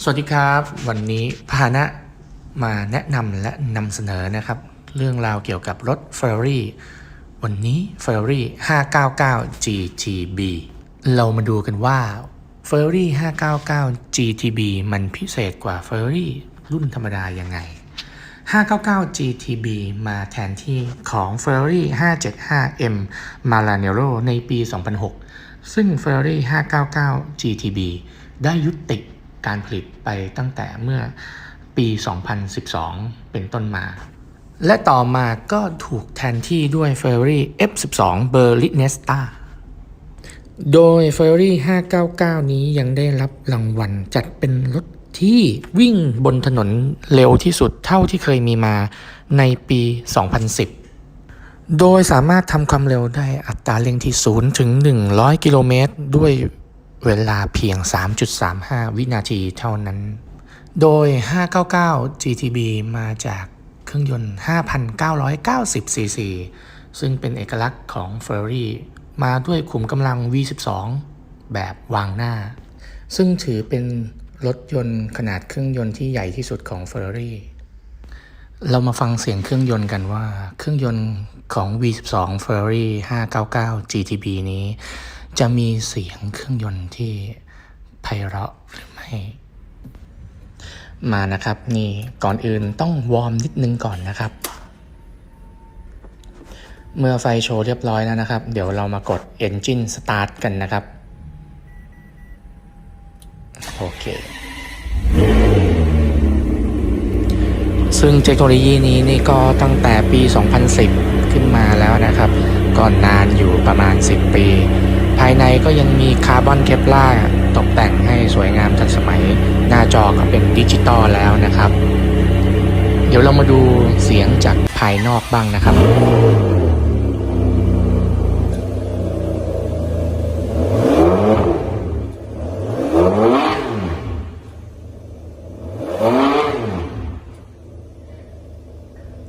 สวัสดีครับวันนี้พาหนะมาแนะนำและนำเสนอนะครับเรื่องราวเกี่ยวกับรถ Ferrari วันนี้ Ferrari 599 GTB เรามาดูกันว่า Ferrari 599 GTB มันพิเศษกว่า Ferrari รุ่นธรรมดายังไง 599 GTB มาแทนที่ของ Ferrari 575M Maranello ในปี 2006 ซึ่ง Ferrari 599 GTB ได้ยุติการผลิตไปตั้งแต่เมื่อปี 2012 เป็นต้นมา และต่อมาก็ถูกแทนที่ด้วย Ferrari F12 Berlinetta โดย Ferrari 599 นี้ยังได้รับรางวัลจัดเป็นรถที่วิ่งบนถนนเร็วที่สุดเท่าที่เคยมีมาในปี 2010 โดยสามารถทำความเร็วได้อัตราเร่งที่ 0 ถึง 100 กิโลเมตรด้วยเวลาเพียง 3.35 วินาทีเท่านั้น โดย 599 GTB มาจากเครื่องยนต์ 5,990 ซีซี ซึ่งเป็นเอกลักษณ์ของ Ferrari มาด้วยขุมกำลัง V12 แบบวางหน้า ซึ่งถือเป็นรถยนต์ขนาดเครื่องยนต์ที่ใหญ่ที่สุดของ Ferrari เรามาฟังเสียงเครื่องยนต์กันว่าเครื่องยนต์ของ V12 Ferrari 599 GTB นี้จะมีเสียงเครื่องยนต์ที่ไพเราะหรือไม่มานะครับนี่ก่อนอื่นต้องวอร์มนิดนึงก่อนนะครับเมื่อไฟโชว์เรียบร้อยแล้วนะครับเดี๋ยวเรามากด Engine Start กันนะครับโอเคซึ่งเทคโนโลยีนี้นี่ก็ตั้งแต่ปี 2010 ขึ้นมาแล้วนะครับก่อนนานอยู่ประมาณ 10 ปีภายในก็ยังมีคาร์บอนเคปลาร์ตกแต่งให้สวยงามทันสมัยหน้าจอก็เป็นดิจิตอลแล้วนะครับเดี๋ยวเรามาดูเสียงจากภายนอกบ้างนะครับ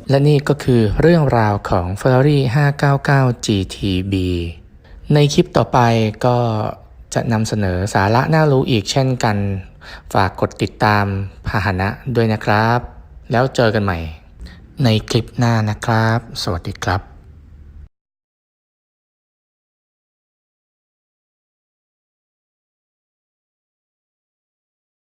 และนี่ก็คือเรื่องราวของ Ferrari 599 GTB ในคลิปต่อไปก็จะนำเสนอสาระน่ารู้อีกเช่นกันฝากกดติดตามพาหนะด้วยนะครับแล้วเจอกันใหม่ในคลิปหน้านะครับสวัสดีครับ